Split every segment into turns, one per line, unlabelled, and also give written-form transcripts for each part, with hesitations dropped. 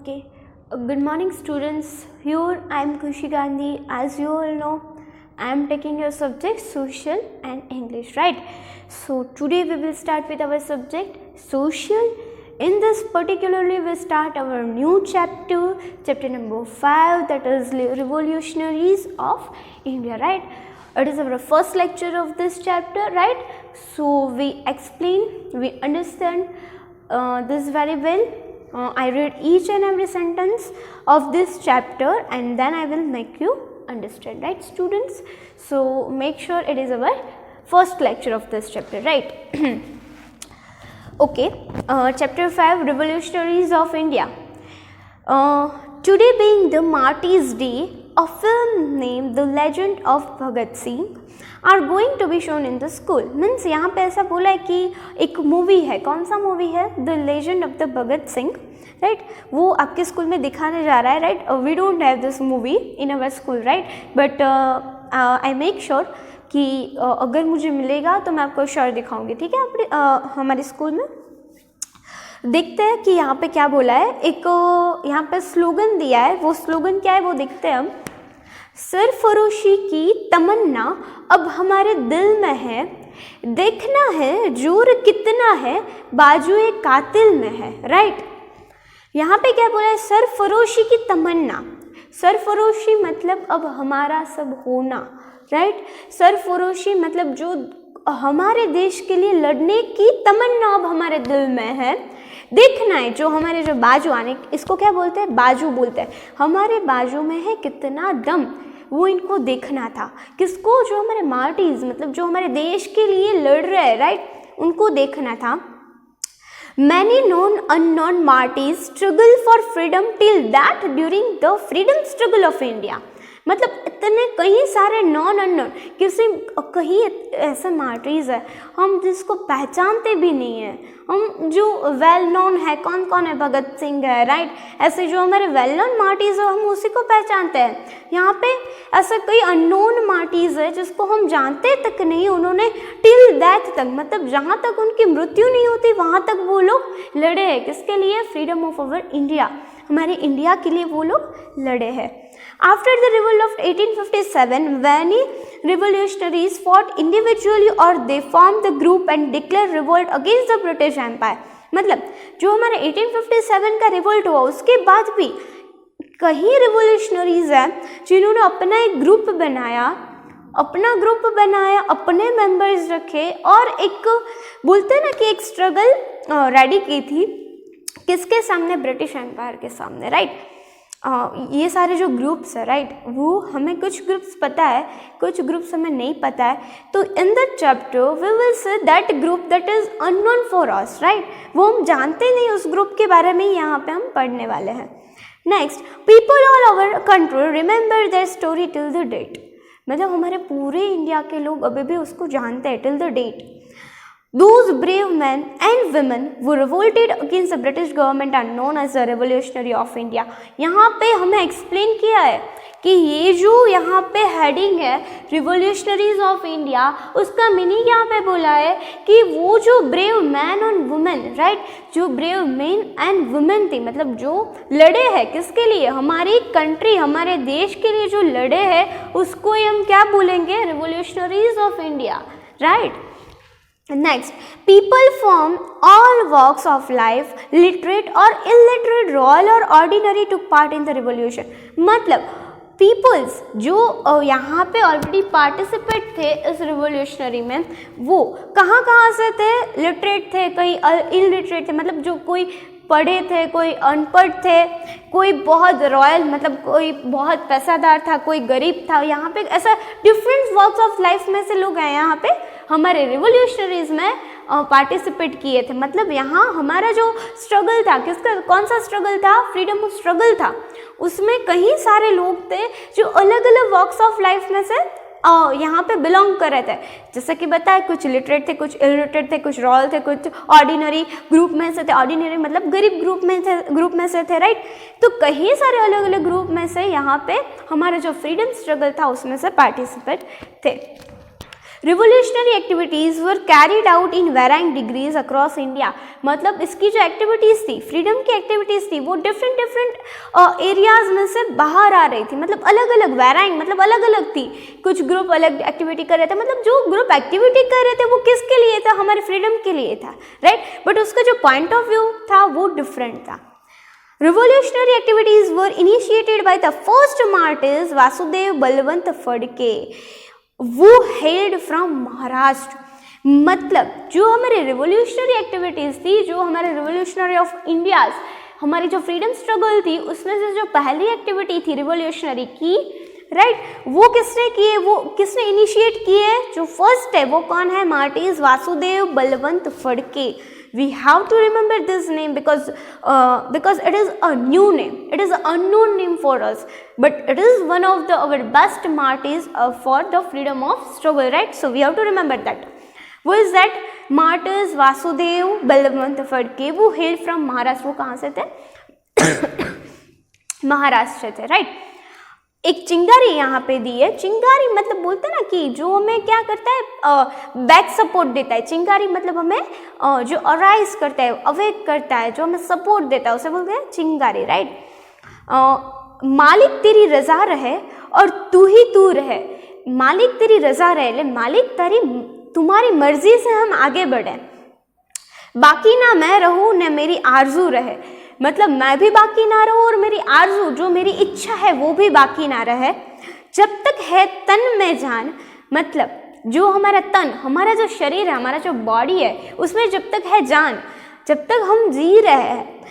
Okay. Good morning, students. Here I am Kushi Gandhi. As you all know, I am taking your subject social and English, right? So today we will start with our subject social. In this particularly we start our new chapter number 5, that is revolutionaries of India, right? It is our first lecture of this chapter, right? So we explain, we understand this very well. I read each and every sentence of this chapter and then I will make you understand, right, students? So make sure it is our first lecture of this chapter, right? Okay, chapter 5, revolutionaries of India. Today being the Martyrs' Day, a film named The Legend of Bhagat Singh are going to be shown in the school. Means यहाँ पे ऐसा बोला है कि एक movie है, कौन सा मूवी है? The legend of the Bhagat Singh, right? वो आपके स्कूल में दिखाने जा रहा है, right? We don't have this movie in our school, right? But I make sure कि अगर मुझे मिलेगा तो मैं आपको श्योर दिखाऊंगी, ठीक है? अपने हमारे स्कूल में देखते हैं कि यहाँ पे क्या बोला है। एक यहाँ पे स्लोगन दिया है, वो स्लोगन क्या है वो देखते हैं हम। सरफरोशी की तमन्ना अब हमारे दिल में है, देखना है जोर कितना है बाजुए कातिल में है, राइट? यहाँ पे क्या बोला है? सरफरोशी की तमन्ना। सरफरोशी मतलब अब हमारा सब होना, राइट? सरफरोशी मतलब जो हमारे देश के लिए लड़ने की तमन्ना अब हमारे दिल में है। देखना है जो हमारे जो बाजू आने, इसको क्या बोलते हैं? बाजू बोलते हैं। हमारे बाजू में है कितना दम, वो इनको देखना था। किसको? जो हमारे मार्टीज मतलब जो हमारे देश के लिए लड़ रहे हैं, राइट? उनको देखना था। Many known unknown martyrs struggle for freedom till that during the freedom struggle of India. मतलब इतने कई सारे नॉन अननोन, किसी कहीं ऐसे मार्टीज है हम जिसको पहचानते भी नहीं हैं। हम जो वेल नोन है, कौन कौन है? भगत सिंह है, राइट? ऐसे जो हमारे वेल नोन मार्टीज है हम उसी को पहचानते हैं। यहाँ पे ऐसे कई अननोन मार्टीज है जिसको हम जानते तक नहीं, उन्होंने टिल डेथ तक मतलब जहाँ तक उनकी मृत्यु नहीं होती वहाँ तक वो लोग लड़े हैं। किसके लिए? फ्रीडम ऑफ अवर इंडिया, हमारे इंडिया के लिए वो लोग लड़े हैं। After the revolt of 1857, many revolutionaries fought individually or they formed the group and declared revolt against the British Empire. मतलब जो हमारे 1857 का रिवोल्ट हुआ उसके बाद भी कई रिवोल्यूशनरीज हैं जिन्होंने अपना एक ग्रुप बनाया, अपने मेंबर्स रखे और एक बोलते हैं ना कि एक स्ट्रगल रेडी की थी। किसके सामने? ब्रिटिश एम्पायर के सामने, राइट? ये सारे जो ग्रुप्स है, राइट, वो हमें कुछ ग्रुप्स पता है, कुछ ग्रुप्स हमें नहीं पता है। तो in the chapter we will see that group that is unknown for us, right? वो हम जानते नहीं, उस ग्रुप के बारे में यहाँ पे हम पढ़ने वाले हैं। Next, people all over country remember their story till the date. मतलब हमारे पूरे इंडिया के लोग अभी भी उसको जानते हैं till the date. Those brave men and women who revolted against the British government are known as the Revolutionary of India. यहाँ पे हमें एक्सप्लेन किया है कि ये जो यहाँ पे हेडिंग है Revolutionaries of India, उसका मीनिंग यहाँ पे बोला है कि वो जो ब्रेव मैन और वुमेन, राइट, जो ब्रेव मैन एंड वुमेन थी मतलब जो लड़े हैं किसके लिए? हमारी कंट्री, हमारे देश के लिए जो लड़े हैं उसको हम क्या बोलेंगे? Revolutionaries of India, right? Next, people from all walks of life, literate or illiterate, royal or ordinary, took part in the revolution. मतलब पीपल्स जो यहाँ पे ऑलरेडी पार्टिसिपेट थे इस रिवोल्यूशनरी में, वो कहाँ से थे? लिटरेट थे, कहीं इलिटरेट थे, मतलब जो कोई पढ़े थे, कोई अनपढ़ थे, कोई बहुत रॉयल मतलब कोई बहुत पैसादार था, कोई गरीब था। यहाँ पे ऐसा डिफरेंट वॉक्स ऑफ लाइफ में से लोग हैं यहाँ पे हमारे रिवोल्यूशनरीज में पार्टिसिपेट किए थे। मतलब यहाँ हमारा जो स्ट्रगल था, किसका, कौन सा स्ट्रगल था? फ्रीडम ऑफ स्ट्रगल था। उसमें कई सारे लोग थे जो अलग अलग वॉक्स ऑफ लाइफ में से यहाँ पे बिलोंग कर रहे थे। जैसे कि बताया, कुछ लिटरेट थे, कुछ इलिटरेट थे, कुछ रॉयल थे, कुछ ऑर्डिनरी ग्रुप में से थे। ऑर्डिनरी मतलब गरीब ग्रुप में से थे, राइट? तो कई सारे अलग अलग ग्रुप में से यहाँ पे हमारा जो फ्रीडम स्ट्रगल था उसमें से पार्टिसिपेट थे। Revolutionary activities were carried out in varying degrees across India. मतलब इसकी जो एक्टिविटीज़ थी, फ्रीडम की एक्टिविटीज़ थी, वो डिफरेंट डिफरेंट एरियाज में से बाहर आ रही थी। मतलब अलग अलग वैराइंग मतलब अलग अलग थी। कुछ ग्रुप अलग एक्टिविटी कर रहे थे, मतलब जो ग्रुप एक्टिविटी कर रहे थे वो किसके लिए था, हमारे फ्रीडम के लिए था, राइट। बट उसका जो पॉइंट ऑफ व्यू था वो डिफरेंट था। Revolutionary activities were initiated by the first martyrs Vasudev Balwant Phadke, who hailed from Maharashtra। मतलब जो हमारे रिवोल्यूशनरी एक्टिविटीज़ थी, जो हमारे रिवोल्यूशनरी ऑफ इंडियाज, हमारी जो फ्रीडम स्ट्रगल थी, उसमें से जो पहली एक्टिविटी थी रिवोल्यूशनरी की, राइट, वो किसने किए, वो किसने इनिशिएट किए, जो फर्स्ट है वो कौन है, मार्टीज Vasudev Balwant Phadke. We have to remember this name because it is a new name, it is an unknown name for us, but it is one of the our best martyrs for the freedom of struggle, right? So we have to remember that. Who is that? Martyrs Vasudev Balwant Phadke, who hailed from Maharashtra। वो कहाँ से थे? महाराष्ट्र से थे, right. एक चिंगारी यहाँ पे दी है। चिंगारी मतलब बोलते हैं ना कि जो हमें क्या करता है, बैक सपोर्ट देता है। चिंगारी मतलब हमें जो अराइज करता है, अवेक करता है, जो हमें सपोर्ट देता है, उसे बोलते हैं चिंगारी, राइट। मालिक तेरी रजा रहे और तू ही तू रहे। मालिक तेरी रजा रहे, मालिक तुम्हारी मर्जी से हम आगे बढ़े। बाकी ना मैं रहूँ न मेरी आरजू रहे। मतलब मैं भी बाकी ना रहूँ और मेरी आरजू, जो मेरी इच्छा है, वो भी बाकी ना रहे। जब तक है तन में जान, मतलब जो हमारा तन, हमारा जो शरीर है, हमारा जो बॉडी है, उसमें जब तक है जान, जब तक हम जी रहे हैं,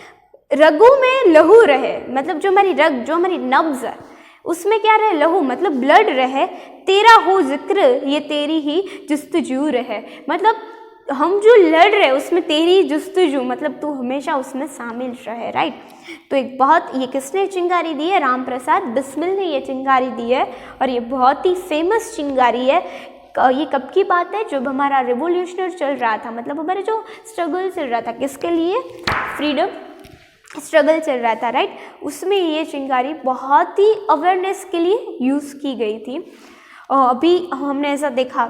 रगों में लहू रहे। मतलब जो हमारी रग, जो हमारी नब्ज है, उसमें क्या रहे, लहू मतलब ब्लड रहे। तेरा हो जिक्र ये तेरी ही जुस्तजू रहे। मतलब हम जो लड़ रहे उसमें तेरी जुस्तजू, मतलब तू हमेशा उसमें शामिल रहे, राइट। तो एक बहुत, ये किसने चिंगारी दी है? राम प्रसाद बिस्मिल ने ये चिंगारी दी है और ये बहुत ही फेमस चिंगारी है। ये कब की बात है? जब हमारा रिवोल्यूशनर चल रहा था, मतलब हमारे जो स्ट्रगल चल रहा था, किसके लिए? फ्रीडम स्ट्रगल चल रहा था, राइट। उसमें ये चिंगारी बहुत ही अवेयरनेस के लिए यूज़ की गई थी। अभी हमने ऐसा देखा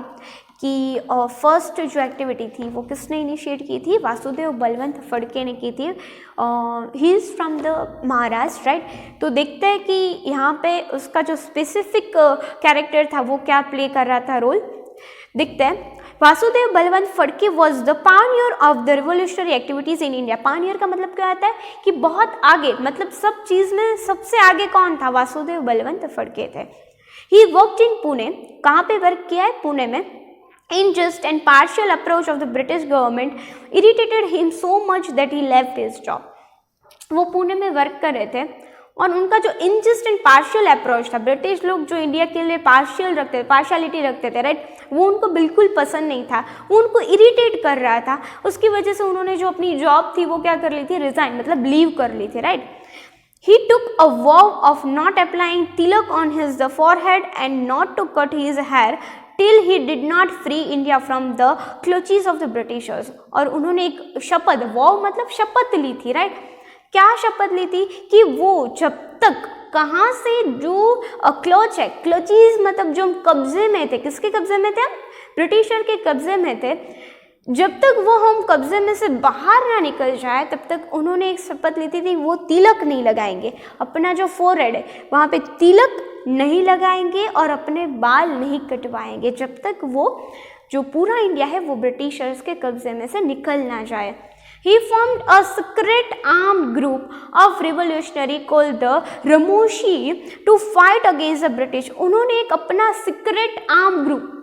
कि फर्स्ट जो एक्टिविटी थी वो किसने इनिशिएट की थी? वासुदेव बलवंत फड़के ने की थी। He is from the Maharashtra, right. तो देखते हैं कि यहाँ पे उसका जो स्पेसिफिक कैरेक्टर था वो क्या प्ले कर रहा था रोल, देखते हैं। Vasudev Balwant Phadke was the Pioneer of the revolutionary activities in India. Pioneer का मतलब क्या आता है कि बहुत आगे, मतलब सब चीज़ में सबसे आगे कौन था? वासुदेव बलवंत फड़के थे। He worked in Pune. कहाँ पे वर्क किया है? पुणे में। Unjust and partial approach of the British government irritated him so much that he left his job। वो पुणे में वर्क कर रहे थे और उनका जो इनजस्ट एंड पार्शियल अप्रोच था, ब्रिटिश लोग जो इंडिया के लिए पार्शियलिटी रखते थे, राइट, वो उनको बिल्कुल पसंद नहीं था, वो उनको इरिटेट कर रहा था। उसकी वजह से उन्होंने जो अपनी जॉब थी वो क्या कर ली थी? रिजाइन, मतलब लीव कर ली थी, right. He took a vow of not applying tilak on his forehead and not to cut his hair till he did not free India from the clutches of the Britishers। और उन्होंने एक शपथ, वाव मतलब शपथ ली थी, right. क्या शपथ ली थी? कि वो जब तक, कहाँ से, जो क्लच है, क्लचीज मतलब जो कब्जे में थे, किसके कब्जे में थे? ब्रिटिशर के कब्जे में थे। जब तक वो हम कब्जे में से बाहर ना निकल जाए तब तक उन्होंने एक शपथ ली थी, वो तिलक नहीं लगाएंगे, अपना जो फोरहेड है वहाँ पे तिलक नहीं लगाएंगे और अपने बाल नहीं कटवाएंगे जब तक वो जो पूरा इंडिया है वो ब्रिटिशर्स के कब्जे में से निकल ना जाए। He formed a secret armed group of revolutionary called the Ramoshi to fight against the British। उन्होंने एक अपना सीक्रेट आर्म ग्रुप,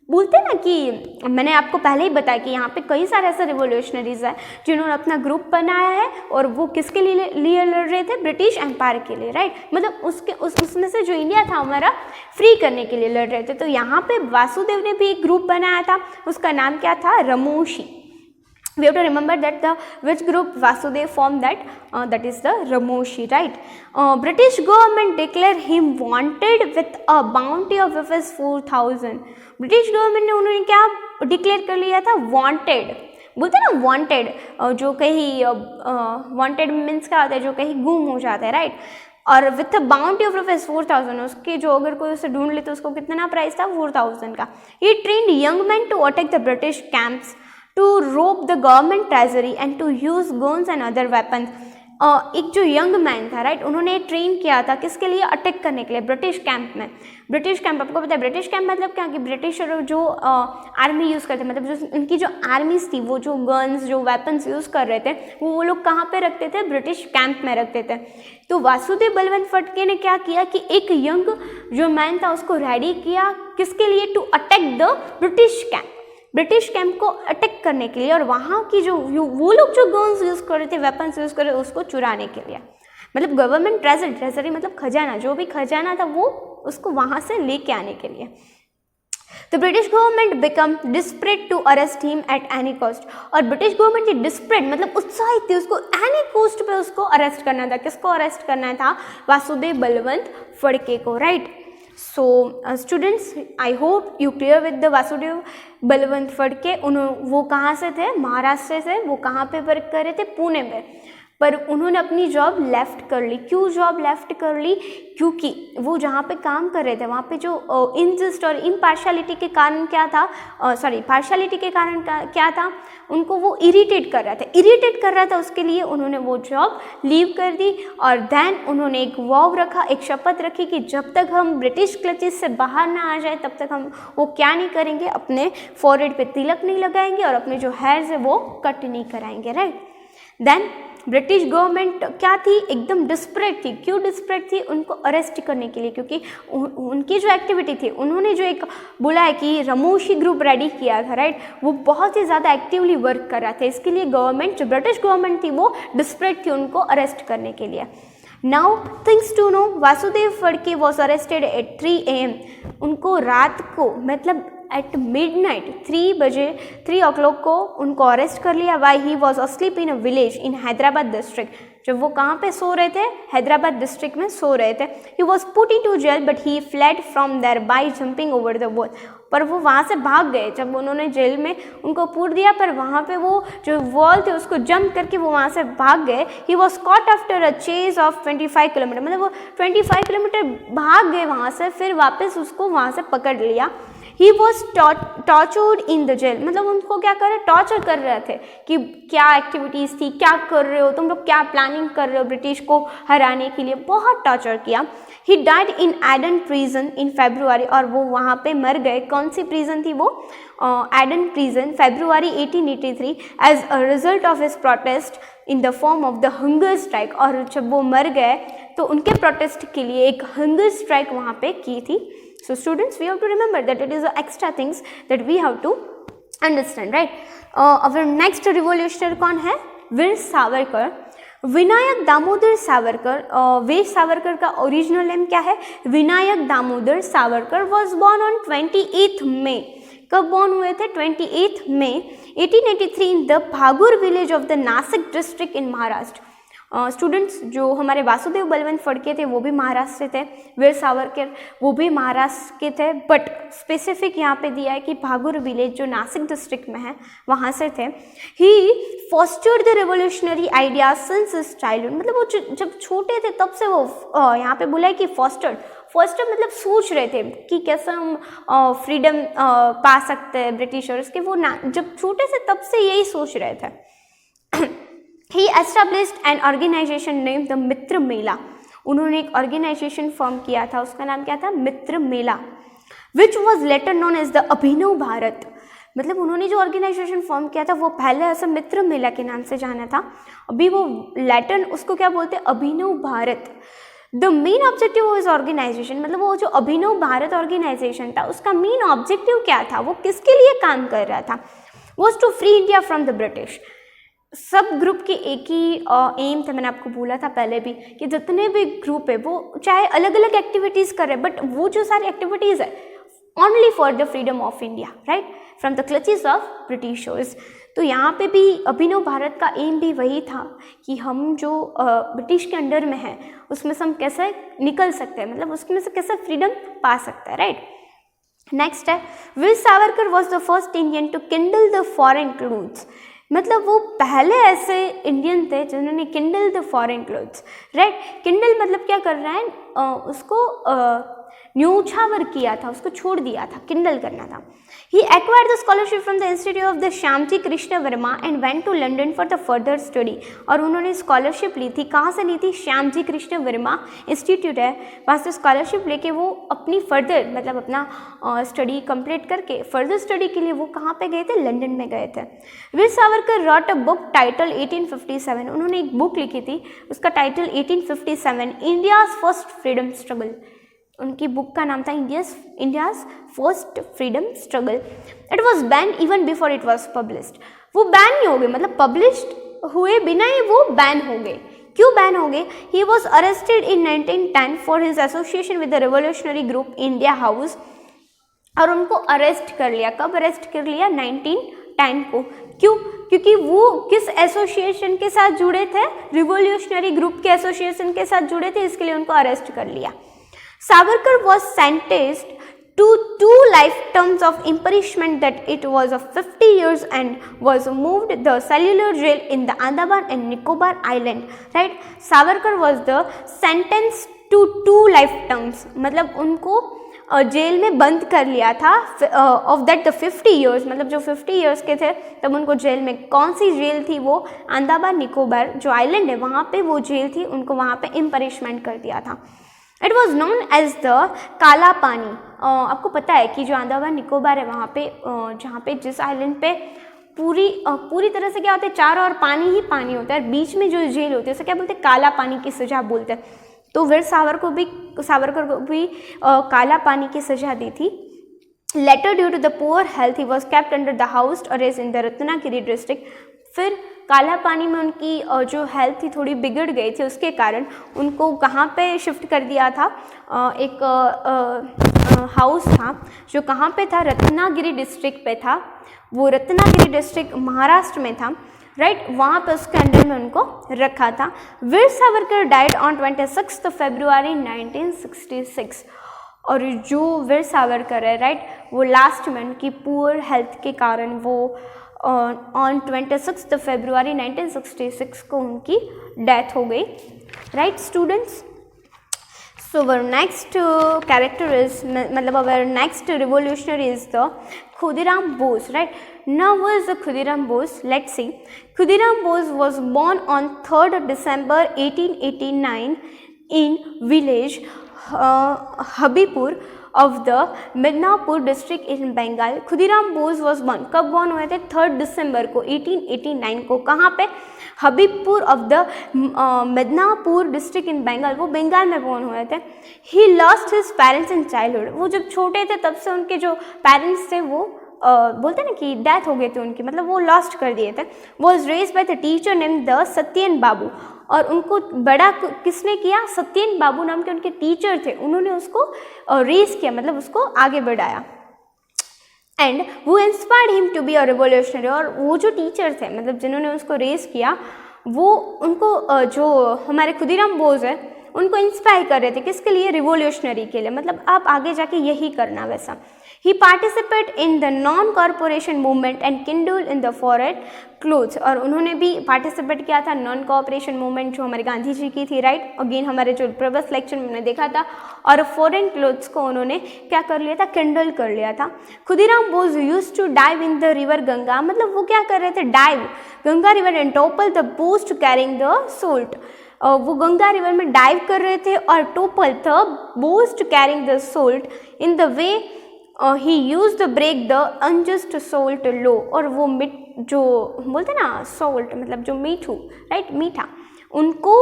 बोलते हैं ना कि मैंने आपको पहले ही बताया कि यहाँ पे कई सारे ऐसे रिवोल्यूशनरीज हैं जिन्होंने अपना ग्रुप बनाया है और वो किसके लिए लड़ रहे थे? ब्रिटिश एम्पायर के लिए, राइट। मतलब उसमें से जो इंडिया था हमारा फ्री करने के लिए लड़ रहे थे। तो यहाँ पे वासुदेव ने भी एक ग्रुप बनाया था, उसका नाम क्या था? रमोशी। We have to remember that which group Vasudev formed, that is the Ramoshi, right? British government declared him wanted with a bounty of Rs 4,000। British government ने उन्होंने क्या डिक्लेयर कर लिया था? वांटेड, बोलते हैं ना वांटेड, जो कहीं वांटेड मीन्स क्या होता है? जो कहीं गुम हो जाता है, राइट। और विथ बाउंटी ऑफ रुपीज 4000, उसके जो अगर कोई उसे ढूंढ ले तो उसको कितना प्राइस था 4000 का। He trained young man to attack the British camps, to rob the government treasury and to use guns and other weapons. एक जो यंग मैन था, राइट, उन्होंने ट्रेन किया था किसके लिए, अटैक करने के लिए ब्रिटिश कैंप में। ब्रिटिश कैंप आपको पता है ब्रिटिश कैंप मतलब क्या, कि ब्रिटिश जो आर्मी यूज़ करते, मतलब जो उनकी जो आर्मीज थी वो जो गन्स जो वेपन्स यूज़ कर रहे थे वो लोग कहाँ पे रखते थे, ब्रिटिश कैंप में रखते थे। तो वासुदेव बलवंत फड़के ने क्या किया कि एक यंग जो मैन था उसको रेडी किया किसके लिए, to attack the British camp, British camp को अटैक करने के लिए, और वहाँ की जो वो लोग जो गन्स यूज़ कर रहे थे, वेपन्स यूज़ कर रहे थे, उसको चुराने के लिए। मतलब गवर्नमेंट ट्रेजरी, ट्रेजरी मतलब खजाना, जो भी खजाना था वो उसको वहाँ से लेके आने के लिए। The British government become desperate to arrest him at any cost, और ब्रिटिश गवर्नमेंट की डिस्परेट मतलब उत्साहित थी उसको एनी कॉस्ट पे उसको अरेस्ट करना था। किसको अरेस्ट करना था, वासुदेव बलवंत फड़के को, right. So students, I hope you clear with the Vasudev Balwant Phadke. वो कहाँ से थे, महाराष्ट्र से। वो कहाँ पे वर्क कर रहे थे, पुणे में, पर उन्होंने अपनी जॉब लेफ्ट कर ली। क्यों जॉब लेफ्ट कर ली, क्योंकि वो जहाँ पे काम कर रहे थे वहाँ पे जो इनजस्ट और इम्पार्शलिटी के कारण क्या था, पार्शलिटी के कारण क्या था, उनको वो इरिटेट कर रहा था, उसके लिए उन्होंने वो जॉब लीव कर दी। और देन उन्होंने एक वॉव रखा, एक शपथ रखी कि जब तक हम ब्रिटिश क्लचेस से बाहर ना आ जाए तब तक हम वो क्या नहीं करेंगे, अपने फॉरहेड पे तिलक नहीं लगाएंगे और अपने जो हेयर्स है वो कट नहीं कराएंगे, राइट। देन ब्रिटिश गवर्नमेंट क्या थी, एकदम डिस्परेट थी। क्यों डिस्परेट थी, उनको अरेस्ट करने के लिए, क्योंकि उनकी जो एक्टिविटी थी, उन्होंने जो एक बोला है कि रामोशी ग्रुप रेडी किया था, राइट, वो बहुत ही ज़्यादा एक्टिवली वर्क कर रहा था। इसके लिए गवर्नमेंट, जो ब्रिटिश गवर्नमेंट थी वो डिस्परेट थी उनको अरेस्ट करने के लिए। Now things to know, Vasudev Phadke was arrested at 3 AM। उनको रात को मतलब एट मिडनाइट 3 बजे 3 o'clock को उनको अरेस्ट कर लिया। Why he was asleep in a village in Hyderabad district. जब वो कहाँ पे सो रहे थे, हैदराबाद डिस्ट्रिक्ट में सो रहे थे। He was put into jail but he fled from there by jumping over the wall. पर वो वहाँ से भाग गए, जब उन्होंने जेल में उनको पुट दिया, पर वहाँ पे वो जो वॉल थे उसको जंप करके वो वहाँ से भाग गए। He was caught after a chase of 25 kilometre, मतलब वो 25 किलोमीटर भाग गए वहाँ से, फिर वापस उसको वहाँ से पकड़ लिया। He was tortured in the jail, मतलब उनको क्या कर रहे, टॉर्चर कर रहे थे कि क्या एक्टिविटीज़ थी, क्या कर रहे हो तुम लोग, क्या प्लानिंग कर रहे हो ब्रिटिश को हराने के लिए, बहुत टॉर्चर किया। He died in Aden prison in February, और वो वहाँ पे मर गए। कौन सी प्रिजन थी वो, Aden prison, February 1883 as a result of his protest in the form of the hunger strike. और जब वो मर गए तो उनके प्रोटेस्ट के लिए एक हंगर स्ट्राइक वहाँ पे की थी। So students, we have to remember that it is the extra things that we have to understand, right? Our next revolutionary कौन है, वीर सावरकर, विनायक दामोदर सावरकर। वीर सावरकर का ओरिजिनल नेम क्या है, Vinayak Damodar Savarkar. Was born on 28 मई। कब बॉर्न हुए थे, 28 मई 1883 in the Bhagur village of the Nashik district in Maharashtra. Students, जो हमारे वासुदेव बलवंत फड़के थे वो भी महाराष्ट्र से थे, वीर सावरकर वो भी महाराष्ट्र के थे, बट स्पेसिफिक यहाँ पे दिया है कि भागुर विलेज जो नासिक डिस्ट्रिक्ट में है वहाँ से थे। He fostered the revolutionary idea since his childhood, मतलब वो जब छोटे थे तब से वो यहाँ पे बोला है कि फॉस्टर्ड मतलब सोच रहे थे कि कैसे हम फ्रीडम पा सकते हैं ब्रिटिशर्स के, वो ना जब छोटे से तब से यही सोच रहे थे। He established an organization named the मित्र मेला। उन्होंने एक ऑर्गेनाइजेशन फॉर्म किया था, उसका नाम क्या था, Mitra Mela, which was later known as the Abhinav Bharat. मतलब उन्होंने जो ऑर्गेनाइजेशन फॉर्म किया था वो पहले ऐसा मित्र मेला के नाम से जाना था, अभी वो लैटिन उसको क्या बोलते हैं, Abhinav Bharat. The main objective of इस ऑर्गेनाइजेशन, मतलब वो जो अभिनव भारत ऑर्गेनाइजेशन था उसका मेन ऑब्जेक्टिव क्या था, वो किसके लिए काम कर रहा था, was to free India from the British. सब ग्रुप की एक ही एम था, मैंने आपको बोला था पहले भी कि जितने भी ग्रुप है वो चाहे अलग अलग एक्टिविटीज़ कर रहे हैं, बट वो जो सारी एक्टिविटीज़ है only for the freedom of India, right, from the clutches of Britishers. तो यहाँ पे भी अभिनव भारत का एम भी वही था कि हम जो ब्रिटिश के अंडर में हैं उसमें से हम कैसे निकल सकते हैं, मतलब उसमें से कैसे फ्रीडम पा सकते हैं, राइट। नेक्स्ट है, Veer Savarkar was the first Indian to kindle the foreign truths. मतलब वो पहले ऐसे इंडियन थे जिन्होंने kindle the foreign clothes, right. Kindle मतलब क्या कर रहा है, उसको न्योछावर किया था, उसको छोड़ दिया था, किंडल करना था। He acquired the scholarship from the Institute of the Shyamji Krishna Verma and went to London for the further study। और उन्होंने स्कॉलरशिप ली थी, कहाँ से ली थी, श्यामजी कृष्ण वर्मा इंस्टीट्यूट है, वहाँ से स्कॉलरशिप लेके वो अपनी फर्दर मतलब अपना स्टडी कंप्लीट करके फर्दर स्टडी के लिए वो कहाँ पे गए थे, लंदन में गए थे। Veer Savarkar wrote a book title 1857, उन्होंने एक बुक लिखी थी, उसका title 1857 India's first freedom struggle. उनकी बुक का नाम था India's first freedom struggle. It was ban even before it was published. वो बैन नहीं हो गए, मतलब पब्लिश्ड हुए बिना ही वो बैन हो गए। क्यों बैन हो गए? He was arrested in 1910 for his association with the revolutionary group India house, और उनको अरेस्ट कर लिया। कब अरेस्ट कर लिया? 1910 को। क्यों? क्योंकि वो किस एसोसिएशन के साथ जुड़े थे, रिवोल्यूशनरी ग्रुप के एसोसिएशन के साथ जुड़े थे, इसके लिए उनको अरेस्ट कर लिया। Savarkar was sentenced to 2 life terms of imprisonment, that it was of 50 years, and was moved the cellular jail in the Andaman and Nicobar Island, right? Savarkar was the sentenced to 2 life terms, मतलब उनको jail में बंद कर लिया था। Of that the 50 years, मतलब जो 50 years के थे तब उनको जेल में, कौन सी जेल थी वो, अंडमान निकोबार जो आइलैंड है वहाँ पे वो जेल थी, उनको वहाँ पे इम्परिशमेंट कर दिया था। It was known as the Kala Pani. आपको पता है कि जो अंडमान निकोबार है वहाँ पे जहाँ पे जिस आइलैंड पे पूरी तरह से क्या होता है, चारों ओर पानी ही पानी होता है, बीच में जो जेल होती है उसे क्या बोलते हैं, काला पानी की सज़ा बोलते हैं। तो वीर सावरकर को भी काला पानी की सज़ा दी थी। Later due to the poor health he was kept under the house arrest in the Ratnagiri district. फिर काला पानी में उनकी जो हेल्थ थी थोड़ी बिगड़ गई थी, उसके कारण उनको कहाँ पे शिफ्ट कर दिया था, एक हाउस था जो कहाँ पे था, रत्नागिरी डिस्ट्रिक्ट पे था। वो रत्नागिरी डिस्ट्रिक्ट महाराष्ट्र में था, राइट, वहाँ पे उसके अंडर में उनको रखा था। वीर सावरकर डाइड ऑन 26 फरवरी 1966। और जो वीर सावरकर है, राइट, वो लास्ट में उनकी पुअर हेल्थ के कारण वो ऑन 26 फरवरी 1966 को उनकी डेथ हो गई, right students. So our next character is, मतलब our next revolutionary is the Khudiram Bose, right. Now who is the Khudiram Bose? Let's see. Khudiram Bose was born on 3rd December 1889 in village Habibpur of the Midnapore district in Bengal. Khudiram Bose was born, कब born हुए थे? 3 दिसंबर को 1889 को। कहाँ पे? Habibpur of the Midnapore district in Bengal, वो बंगाल में बॉर्न हुए थे। He lost his parents in childhood, वो जब छोटे थे तब से उनके जो पेरेंट्स थे वो बोलते ना कि डेथ हो गई थी उनकी, मतलब वो लॉस्ट कर दिए थे। Was raised by the teacher name the Satyan Babu, और उनको बड़ा किसने किया? सत्यन बाबू नाम के उनके टीचर थे, उन्होंने उसको रेज किया, मतलब उसको आगे बढ़ाया। एंड वो inspired him to be a revolutionary, और वो जो टीचर थे मतलब जिन्होंने उसको रेज किया वो उनको जो हमारे खुदीराम बोस है उनको इंस्पायर कर रहे थे, किसके लिए? रिवोल्यूशनरी के लिए, मतलब आप आगे जाके यही करना वैसा। He participate in the non corporation movement and kindle in the foreign clothes, और उन्होंने भी पार्टिसिपेट किया था नॉन कॉपरेशन मूवमेंट जो हमारे गांधी जी की थी, राइट। अगेन हमारे जो प्रीवियस लेक्चर में हमने देखा था, और फॉरेन क्लोथ्स को उन्होंने क्या कर लिया था? किंडल कर लिया था। Khudiram Bose used to dive in the river Ganga, मतलब वो क्या कर रहे थे? Dive Ganga river and topple the बोस्ट कैरिंग द सोल्ट, वो गंगा रिवर में डाइव कर रहे थे और टोपल द बोस्ट carrying the salt in the way he use the break the unjust salt law, और वो जो बोलते ना सोल्ट मतलब जो मीठू, राइट, मीठा, उनको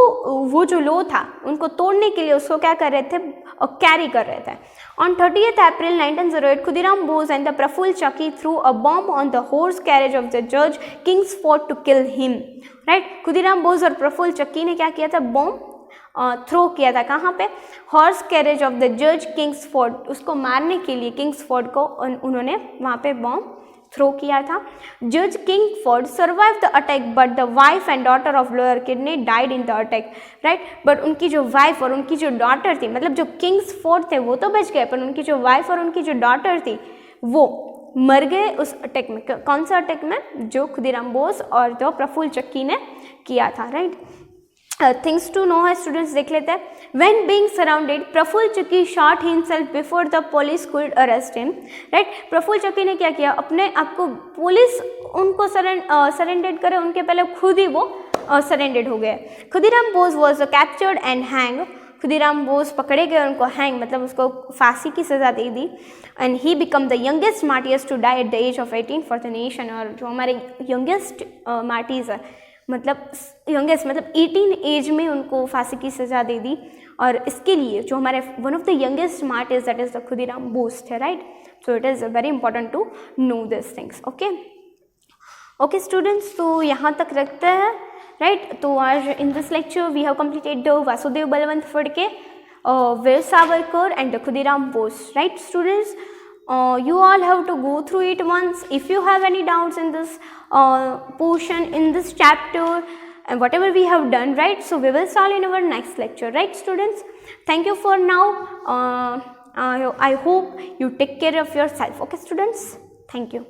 वो जो लो था उनको तोड़ने के लिए उसको क्या कर रहे थे? कैरी कर रहे थे। On 30th April 1908 Khudiram Bose and the Prafulla Chaki threw a bomb on the horse carriage of the जज Kingsford to kill him, right. Khudiram Bose और प्रफुल्ल चक्की ने क्या किया था? बॉम्ब थ्रो किया था, कहाँ पे? हॉर्स कैरेज ऑफ द जज किंग्सफोर्ड, उसको मारने के लिए किंग्सफोर्ड को उन्होंने वहाँ पे बॉम्ब थ्रो किया था। जज Kingsford survive the attack but the wife and daughter of lower kidney died in the attack, right. But उनकी जो वाइफ और उनकी जो डॉटर थी, मतलब जो किंग्सफोर्ड थे वो तो बच गए, पर उनकी जो वाइफ और उनकी जो डॉटर थी वो मर गए उस अटैक में। कौन सा अटैक में? जो खुदीराम बोस और जो प्रफुल्ल चक्की ने किया था, राइट। थिंग्स टू नो है स्टूडेंट्स, देख लेते हैं। When being surrounded, Prafulla Chaki shot himself before the police could arrest him, right. Prafulla Chaki ने क्या किया? अपने आप को, पुलिस उनको सरेंडेड करे उनके पहले खुद ही वो सरेंडेड हो गए। Khudiram Bose was captured and hang, Khudiram Bose पकड़े गए, उनको हैंग मतलब उसको फांसी की सज़ा दे दी। And he become the youngest martyrs to die at the age of 18 for the nation. और जो हमारे यंगेस्ट मार्टीज है, मतलब यंगेस्ट मतलब 18 एज में उनको फांसी की सज़ा दे दी। और इसके लिए जो हमारे one of the youngest martyrs that is the Khudiram Bose थे, right. So it is very important to know this things. Okay students, तो यहाँ तक रखते हैं, राइट। तो आज in this lecture we have completed the Vasudev Balwant Phadke, Veer Savarkar and the Khudiram Bose, right students? You all have to go through it once. If you have any doubts in this portion, in this chapter, and whatever we have done, right, so we will start in our next lecture, right students? Thank you for now. I hope you take care of yourself. Okay students, thank you.